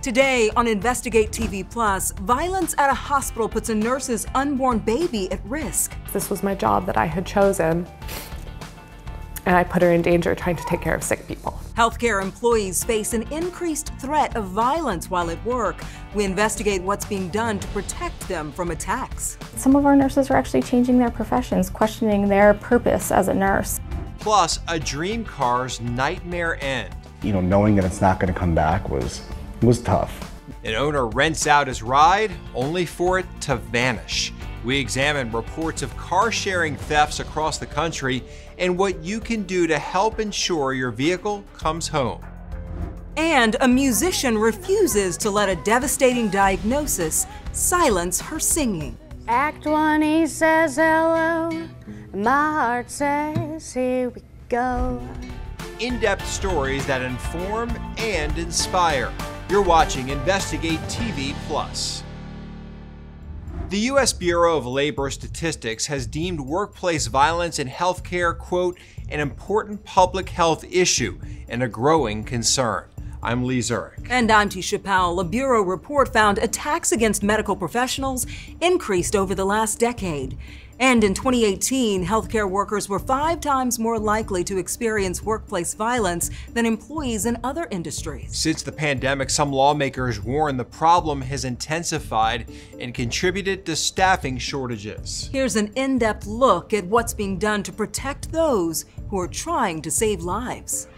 Today on Investigate TV Plus, violence at a hospital puts a nurse's unborn baby at risk. This was my job that I had chosen, and I put her in danger trying to take care of sick people. Healthcare employees face an increased threat of violence while at work. We investigate what's being done to protect them from attacks. Some of our nurses are actually changing their professions, questioning their purpose as a nurse. Plus, a dream car's nightmare end. Knowing that it's not going to come back was tough. An owner rents out his ride only for it to vanish. We examine reports of car-sharing thefts across the country and what you can do to help ensure your vehicle comes home. And a musician refuses to let a devastating diagnosis silence her singing. Act 1, he says hello. My heart says here we go. In-depth stories that inform and inspire. You're watching Investigate TV Plus. The U.S. Bureau of Labor Statistics has deemed workplace violence in healthcare, quote, an important public health issue and a growing concern. I'm Lee Zurich. And I'm Tisha Powell. A Bureau report found attacks against medical professionals increased over the last decade. And in 2018, healthcare workers were 5 times more likely to experience workplace violence than employees in other industries. Since the pandemic, some lawmakers warn the problem has intensified and contributed to staffing shortages. Here's an in-depth look at what's being done to protect those who are trying to save lives.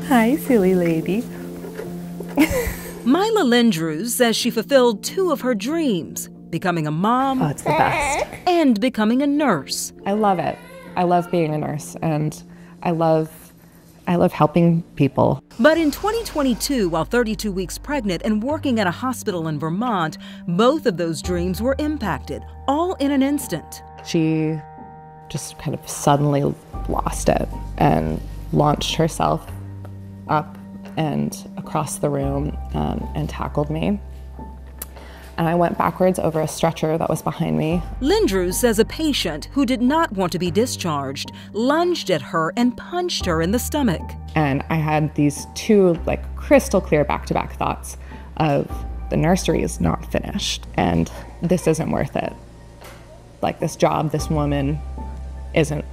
Hi, silly lady. Myla Lindrews says she fulfilled 2 of her dreams, becoming a mom. Oh, it's the best. And becoming a nurse. I love it. I love being a nurse, and I love helping people. But in 2022, while 32 weeks pregnant and working at a hospital in Vermont, both of those dreams were impacted, all in an instant. She just kind of suddenly lost it and launched herself up and across the room and tackled me. And I went backwards over a stretcher that was behind me. Lindrews says a patient who did not want to be discharged lunged at her and punched her in the stomach. And I had these 2 crystal clear back-to-back thoughts of the nursery is not finished and this isn't worth it. This job, this woman isn't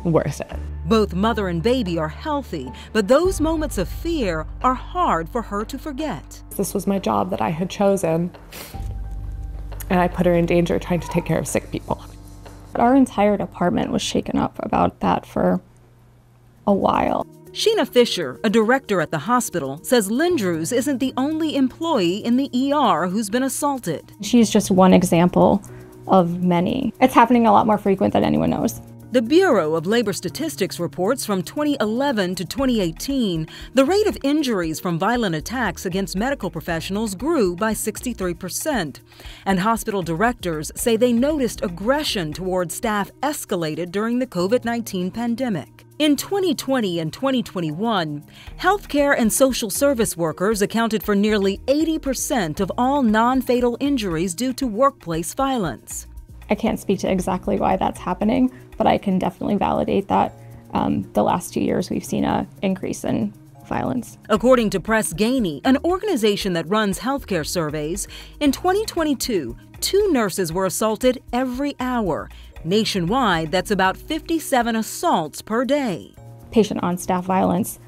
worth it. Both mother and baby are healthy, but those moments of fear are hard for her to forget. This was my job that I had chosen, and I put her in danger trying to take care of sick people. Our entire department was shaken up about that for a while. Sheena Fisher, a director at the hospital, says Lindrews isn't the only employee in the ER who's been assaulted. She's just one example of many. It's happening a lot more frequent than anyone knows. The Bureau of Labor Statistics reports from 2011 to 2018, the rate of injuries from violent attacks against medical professionals grew by 63%. And hospital directors say they noticed aggression towards staff escalated during the COVID-19 pandemic. In 2020 and 2021, healthcare and social service workers accounted for nearly 80% of all non-fatal injuries due to workplace violence. I can't speak to exactly why that's happening, but I can definitely validate that the last 2 years we've seen an increase in violence. According to Press Ganey, an organization that runs healthcare surveys, in 2022, 2 nurses were assaulted every hour. Nationwide, that's about 57 assaults per day. Patient on-staff violence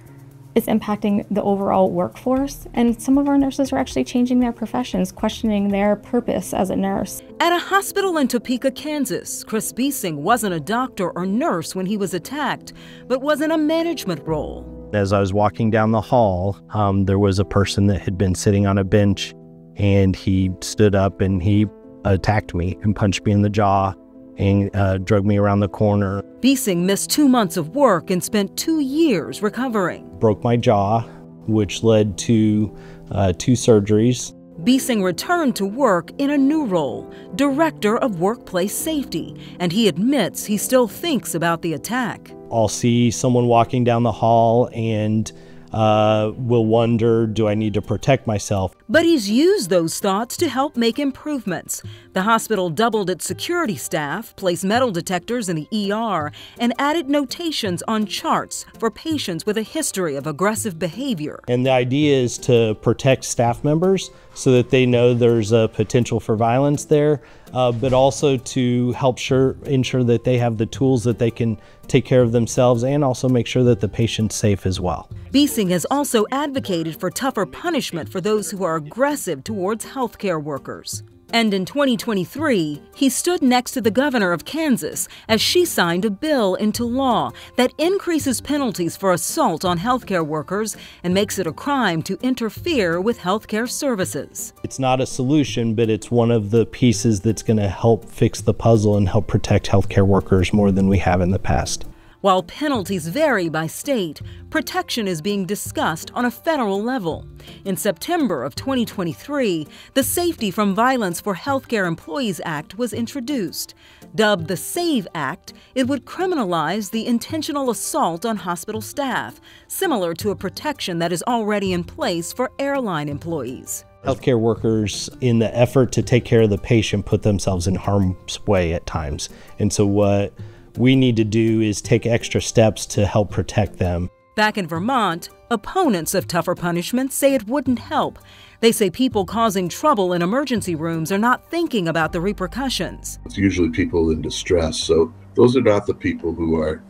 is impacting the overall workforce, and some of our nurses are actually changing their professions, questioning their purpose as a nurse. At a hospital in Topeka, Kansas, Chris Biesing wasn't a doctor or nurse when he was attacked, but was in a management role. As I was walking down the hall, there was a person that had been sitting on a bench, and he stood up and he attacked me and punched me in the jaw and drug me around the corner. Biesing missed 2 months of work and spent 2 years recovering. Broke my jaw, which led to 2 surgeries. Biesing returned to work in a new role, Director of Workplace Safety, and he admits he still thinks about the attack. I'll see someone walking down the hall and will wonder, do I need to protect myself? But he's used those thoughts to help make improvements. The hospital doubled its security staff, placed metal detectors in the ER, and added notations on charts for patients with a history of aggressive behavior. And the idea is to protect staff members so that they know there's a potential for violence there, but also to help ensure that they have the tools that they can take care of themselves and also make sure that the patient's safe as well. Biesing has also advocated for tougher punishment for those who are aggressive towards healthcare workers. And in 2023, he stood next to the governor of Kansas as she signed a bill into law that increases penalties for assault on healthcare workers and makes it a crime to interfere with healthcare services. It's not a solution, but it's one of the pieces that's going to help fix the puzzle and help protect healthcare workers more than we have in the past. While penalties vary by state, protection is being discussed on a federal level. In September of 2023, the Safety from Violence for Healthcare Employees Act was introduced. Dubbed the SAVE Act, it would criminalize the intentional assault on hospital staff, similar to a protection that is already in place for airline employees. Healthcare workers, in the effort to take care of the patient, put themselves in harm's way at times. And so what we need to do is take extra steps to help protect them. Back in Vermont, opponents of tougher punishments say it wouldn't help. They say people causing trouble in emergency rooms are not thinking about the repercussions. It's usually people in distress, so those are not the people who are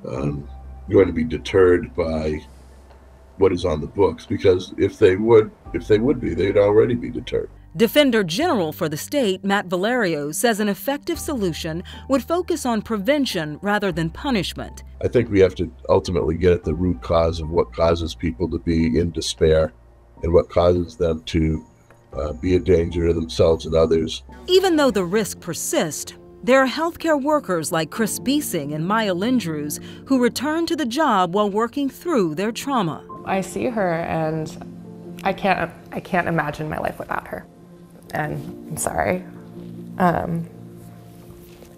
going to be deterred by what is on the books, because if they would be, they'd already be deterred. Defender General for the state, Matt Valerio, says an effective solution would focus on prevention rather than punishment. I think we have to ultimately get at the root cause of what causes people to be in despair and what causes them to be a danger to themselves and others. Even though the risk persists, there are healthcare workers like Chris Biesing and Maya Lindrews who return to the job while working through their trauma. I see her and I can't imagine my life without her. And I'm sorry.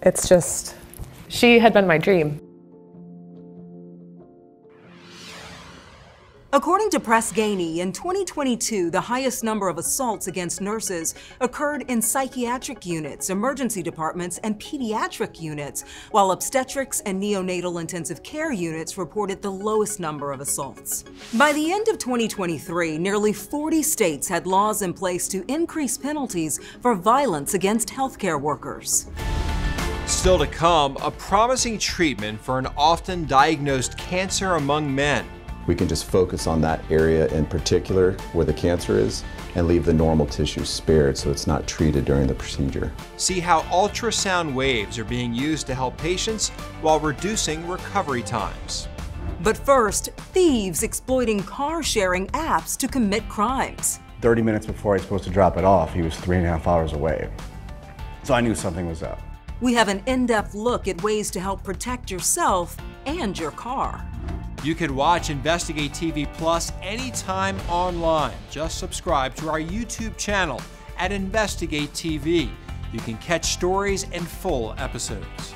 It's just, she had been my dream. According to Press Ganey, in 2022, the highest number of assaults against nurses occurred in psychiatric units, emergency departments, and pediatric units, while obstetrics and neonatal intensive care units reported the lowest number of assaults. By the end of 2023, nearly 40 states had laws in place to increase penalties for violence against healthcare workers. Still to come, a promising treatment for an often diagnosed cancer among men. We can just focus on that area in particular where the cancer is and leave the normal tissue spared so it's not treated during the procedure. See how ultrasound waves are being used to help patients while reducing recovery times. But first, thieves exploiting car-sharing apps to commit crimes. 30 minutes before I was supposed to drop it off, he was 3.5 hours away. So I knew something was up. We have an in-depth look at ways to help protect yourself and your car. You can watch Investigate TV Plus anytime online. Just subscribe to our YouTube channel at Investigate TV. You can catch stories and full episodes.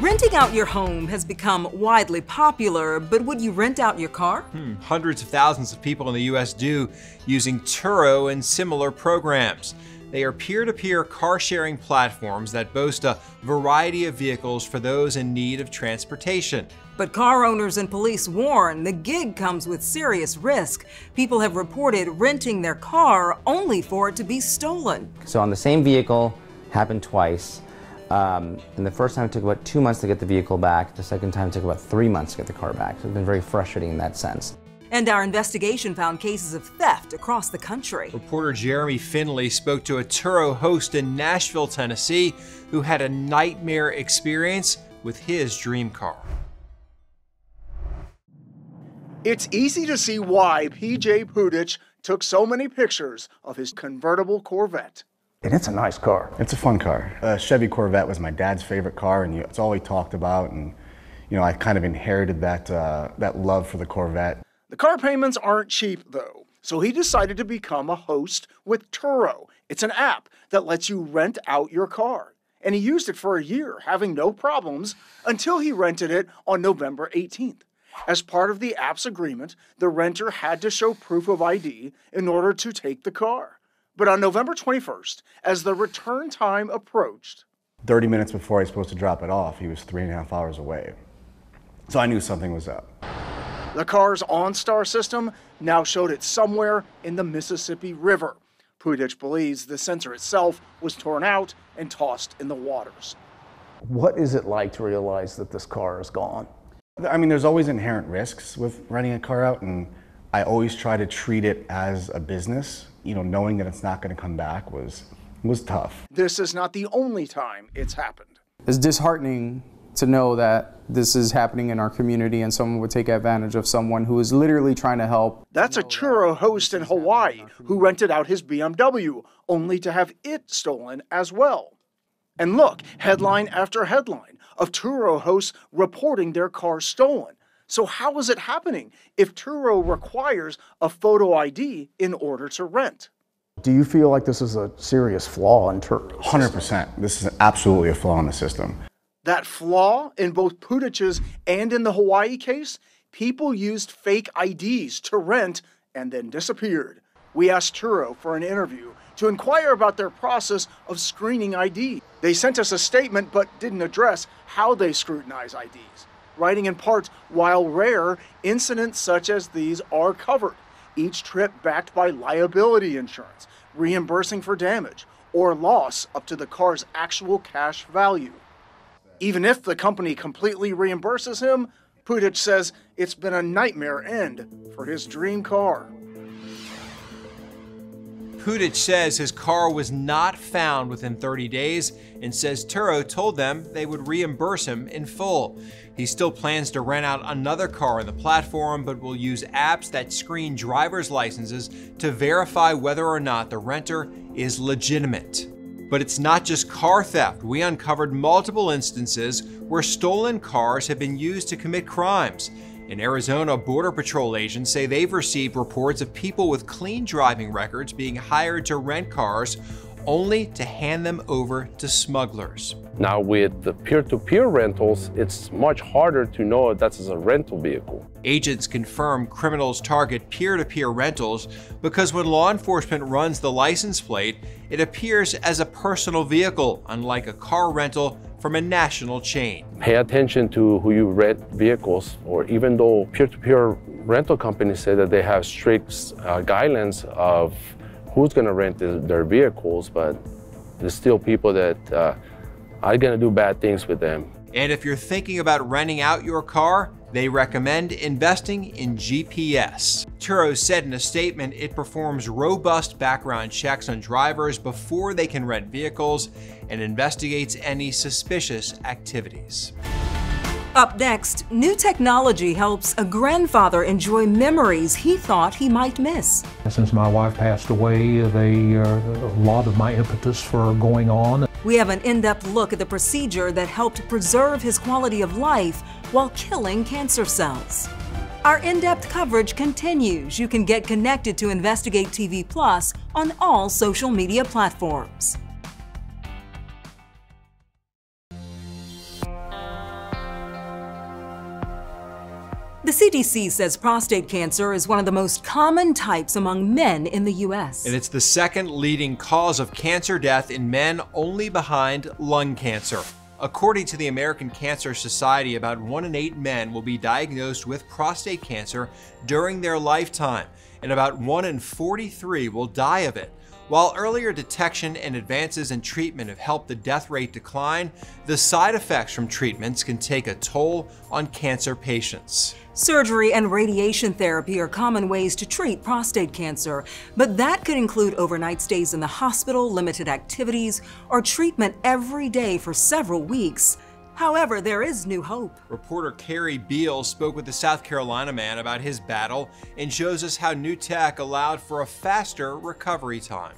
Renting out your home has become widely popular, but would you rent out your car? Hundreds of thousands of people in the U.S. do, using Turo and similar programs. They are peer-to-peer car-sharing platforms that boast a variety of vehicles for those in need of transportation. But car owners and police warn the gig comes with serious risk. People have reported renting their car only for it to be stolen. So on the same vehicle, happened twice. And the first time it took about 2 months to get the vehicle back. The second time it took about 3 months to get the car back. So it's been very frustrating in that sense. And our investigation found cases of theft across the country. Reporter Jeremy Finley spoke to a Turo host in Nashville, Tennessee, who had a nightmare experience with his dream car. It's easy to see why P.J. Pudich took so many pictures of his convertible Corvette. And it's a nice car. It's a fun car. Chevy Corvette was my dad's favorite car, and it's all he talked about. And you know, I kind of inherited that love for the Corvette. The car payments aren't cheap, though, so he decided to become a host with Turo. It's an app that lets you rent out your car. And he used it for a year, having no problems, until he rented it on November 18th. As part of the app's agreement, the renter had to show proof of ID in order to take the car. But on November 21st, as the return time approached, 30 minutes before I was supposed to drop it off, he was 3.5 hours away. So I knew something was up. the car's OnStar system now showed it somewhere in the Mississippi River. Pudich believes the sensor itself was torn out and tossed in the waters. What is it like to realize that this car is gone? I mean, there's always inherent risks with renting a car out, and I always try to treat it as a business. You know, knowing that it's not going to come back was tough. This is not the only time it's happened. It's disheartening to know that this is happening in our community and someone would take advantage of someone who is literally trying to help. That's a churro host in Hawaii who rented out his BMW only to have it stolen as well. And look, headline after headline of Turo hosts reporting their cars stolen. So how is it happening if Turo requires a photo ID in order to rent? Do you feel like this is a serious flaw in Turo? 100%. This is absolutely a flaw in the system. That flaw in both Pudich's and in the Hawaii case, people used fake IDs to rent and then disappeared. We asked Turo for an interview to inquire about their process of screening ID. They sent us a statement but didn't address how they scrutinize IDs, writing in part, while rare, incidents such as these are covered, each trip backed by liability insurance, reimbursing for damage or loss up to the car's actual cash value. Even if the company completely reimburses him, Pudich says it's been a nightmare end for his dream car. Pudich says his car was not found within 30 days and says Turo told them they would reimburse him in full. He still plans to rent out another car on the platform, but will use apps that screen driver's licenses to verify whether or not the renter is legitimate. But it's not just car theft. We uncovered multiple instances where stolen cars have been used to commit crimes. In Arizona, Border Patrol agents say they've received reports of people with clean driving records being hired to rent cars only to hand them over to smugglers. Now with the peer-to-peer rentals, it's much harder to know if that's a rental vehicle. Agents confirm criminals target peer-to-peer rentals because when law enforcement runs the license plate, it appears as a personal vehicle, unlike a car rental from a national chain. Pay attention to who you rent vehicles, or even though peer-to-peer rental companies say that they have strict guidelines of who's going to rent their vehicles, but there's still people that are going to do bad things with them. And if you're thinking about renting out your car, they recommend investing in GPS. Turo said in a statement it performs robust background checks on drivers before they can rent vehicles and investigates any suspicious activities. Up next, new technology helps a grandfather enjoy memories he thought he might miss. Since my wife passed away, a lot of my impetus for going on. We have an in-depth look at the procedure that helped preserve his quality of life while killing cancer cells. Our in-depth coverage continues. You can get connected to InvestigateTV Plus on all social media platforms. The CDC says prostate cancer is one of the most common types among men in the U.S. And it's the second leading cause of cancer death in men, only behind lung cancer. According to the American Cancer Society, about 1 in 8 men will be diagnosed with prostate cancer during their lifetime, and about 1 in 43 will die of it. While earlier detection and advances in treatment have helped the death rate decline, the side effects from treatments can take a toll on cancer patients. Surgery and radiation therapy are common ways to treat prostate cancer, but that could include overnight stays in the hospital, limited activities, or treatment every day for several weeks. However, there is new hope. Reporter Carrie Beal spoke with the South Carolina man about his battle and shows us how new tech allowed for a faster recovery time.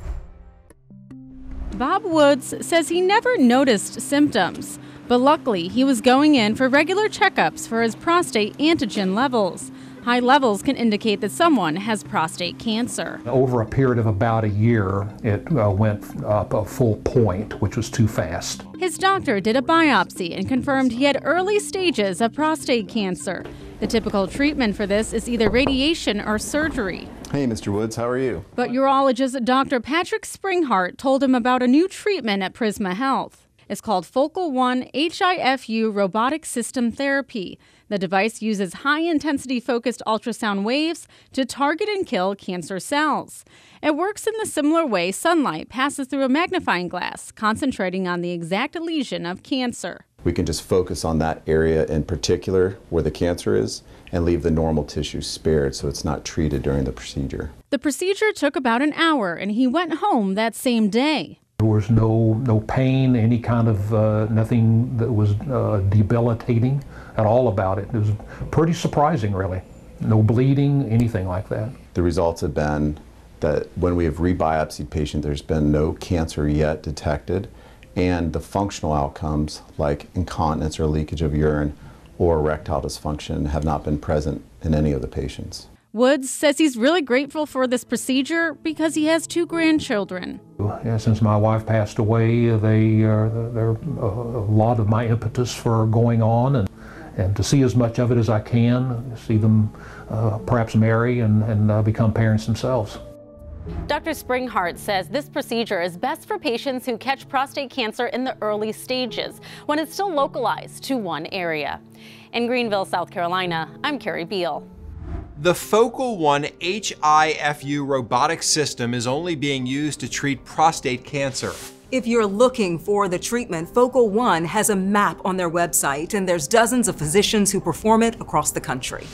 Bob Woods says he never noticed symptoms, but luckily he was going in for regular checkups for his prostate antigen levels. High levels can indicate that someone has prostate cancer. Over a period of about a year, it went up a full point, which was too fast. His doctor did a biopsy and confirmed he had early stages of prostate cancer. The typical treatment for this is either radiation or surgery. Hey, Mr. Woods, how are you? But urologist Dr. Patrick Springhart told him about a new treatment at Prisma Health. It's called Focal One HIFU robotic system therapy. The device uses high-intensity focused ultrasound waves to target and kill cancer cells. It works in the similar way sunlight passes through a magnifying glass, concentrating on the exact lesion of cancer. We can just focus on that area in particular where the cancer is and leave the normal tissue spared so it's not treated during the procedure. The procedure took about an hour, and he went home that same day. There was no pain, any kind of nothing that was debilitating at all about it. It was pretty surprising, really. No bleeding, anything like that. The results have been that when we have rebiopsied patient, there's been no cancer yet detected, and the functional outcomes like incontinence or leakage of urine or erectile dysfunction have not been present in any of the patients. Woods says he's really grateful for this procedure because he has 2 grandchildren. Yeah, since my wife passed away, they're a lot of my impetus for going on and to see as much of it as I can, see them perhaps marry and become parents themselves. Dr. Springhart says this procedure is best for patients who catch prostate cancer in the early stages, when it's still localized to one area. In Greenville, South Carolina, I'm Carrie Beal. The Focal One HIFU robotic system is only being used to treat prostate cancer. If you're looking for the treatment, Focal One has a map on their website, and there's dozens of physicians who perform it across the country.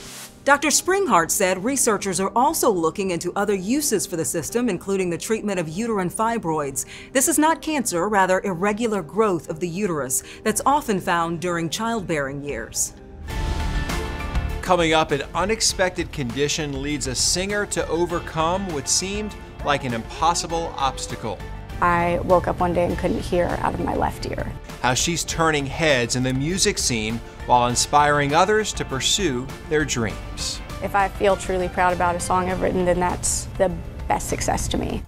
Dr. Springhart said researchers are also looking into other uses for the system, including the treatment of uterine fibroids. This is not cancer, rather irregular growth of the uterus that's often found during childbearing years. Coming up, an unexpected condition leads a singer to overcome what seemed like an impossible obstacle. I woke up one day and couldn't hear out of my left ear. How she's turning heads in the music scene while inspiring others to pursue their dreams. If I feel truly proud about a song I've written, then that's the best success to me.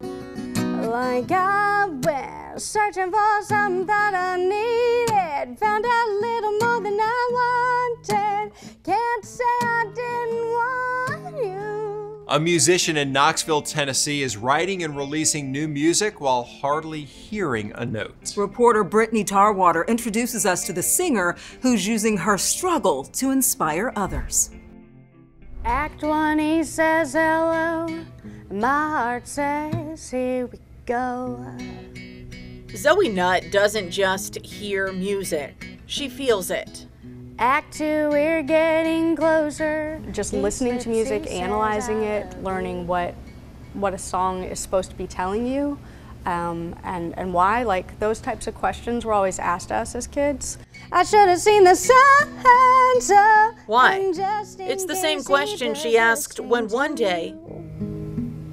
Like I went searching for something that I needed, found out a little more than I wanted, can't say I didn't want you. A musician in Knoxville, Tennessee is writing and releasing new music while hardly hearing a note. Reporter Brittany Tarwater introduces us to the singer who's using her struggle to inspire others. Act 1, he says hello, my heart says here we go. Zoe Nutt doesn't just hear music, she feels it. Act 2, we're getting closer. Just listening to music, analyzing it, learning what a song is supposed to be telling you, and why. Like, those types of questions were always asked us as kids. I should have seen the signs. Why? It's the same question she asked when one day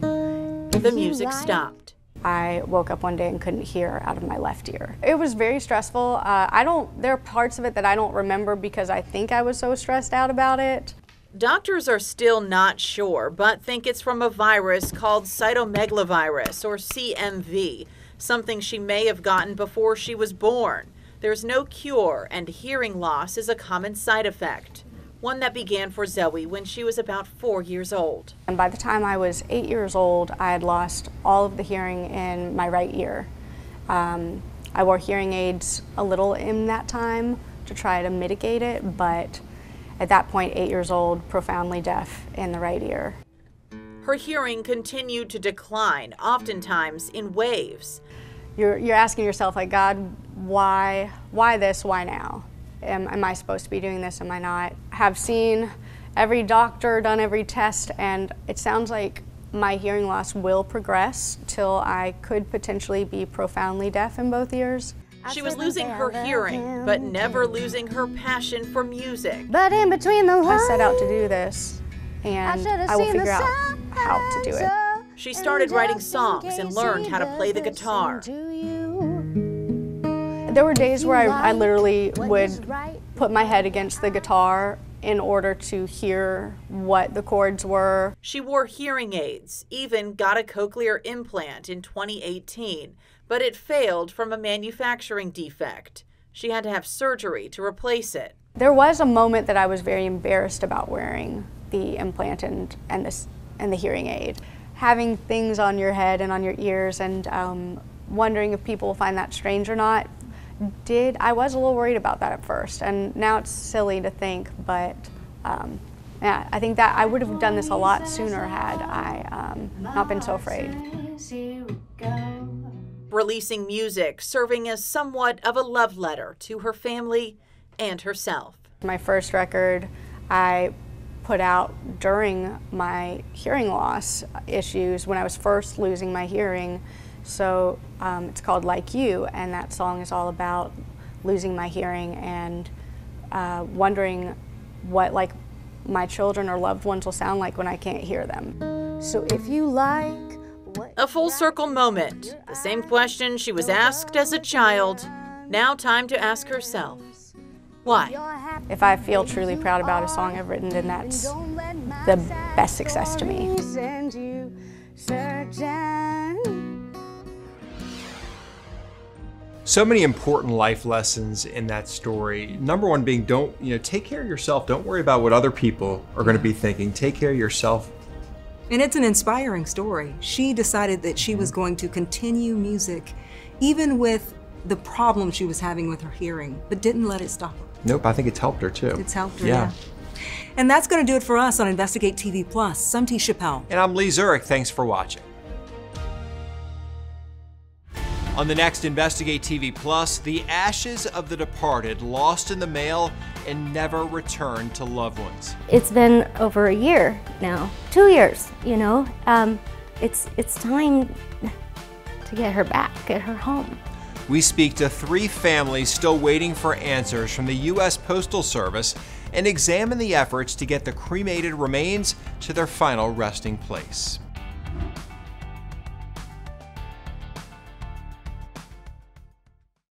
the music stopped. I woke up one day and couldn't hear out of my left ear. It was very stressful. There are parts of it that I don't remember because I think I was so stressed out about it. Doctors are still not sure, but think it's from a virus called cytomegalovirus, or CMV, something she may have gotten before she was born. There's no cure, and hearing loss is a common side effect, one that began for Zoe when she was about 4 years old. And by the time I was 8 years old, I had lost all of the hearing in my right ear. I wore hearing aids a little in that time to try to mitigate it, but at that point, 8 years old, profoundly deaf in the right ear. Her hearing continued to decline, oftentimes in waves. You're asking yourself, like, God, why this, why now? Am I supposed to be doing this, am I not? Have seen every doctor, done every test, and it sounds like my hearing loss will progress till I could potentially be profoundly deaf in both ears. She was losing her hearing, but never losing her passion for music. But in between the lines, I set out to do this, and I will figure out how to do it. She started writing songs and learned how to play the guitar. There were days where I literally would put my head against the guitar in order to hear what the chords were. She wore hearing aids, even got a cochlear implant in 2018, but it failed from a manufacturing defect. She had to have surgery to replace it. There was a moment that I was very embarrassed about wearing the implant and the hearing aid. Having things on your head and on your ears and wondering if people find that strange or not, I was a little worried about that at first, and now it's silly to think, but yeah, I think that I would have done this a lot sooner had I not been so afraid. Releasing music, serving as somewhat of a love letter to her family and herself. My first record I put out during my hearing loss issues when I was first losing my hearing. So it's called Like You, and that song is all about losing my hearing and wondering what like my children or loved ones will sound like when I can't hear them. So if you like a full circle moment, the same question she was asked as a child, now time to ask herself, why? If I feel truly proud about a song I've written, then that's the best success to me. So many important life lessons in that story. Number one being, take care of yourself. Don't worry about what other people are going to be thinking. Take care of yourself. And it's an inspiring story. She decided that she was going to continue music, even with the problem she was having with her hearing, but didn't let it stop her. Nope, I think it's helped her too. It's helped her, yeah. And that's going to do it for us on Investigate TV Plus. I'm T. Chappelle. And I'm Lee Zurich. Thanks for watching. On the next Investigate TV Plus, the ashes of the departed lost in the mail and never returned to loved ones. It's been over a year now, 2 years, you know. It's time to get her back, get her home. We speak to 3 families still waiting for answers from the U.S. Postal Service and examine the efforts to get the cremated remains to their final resting place.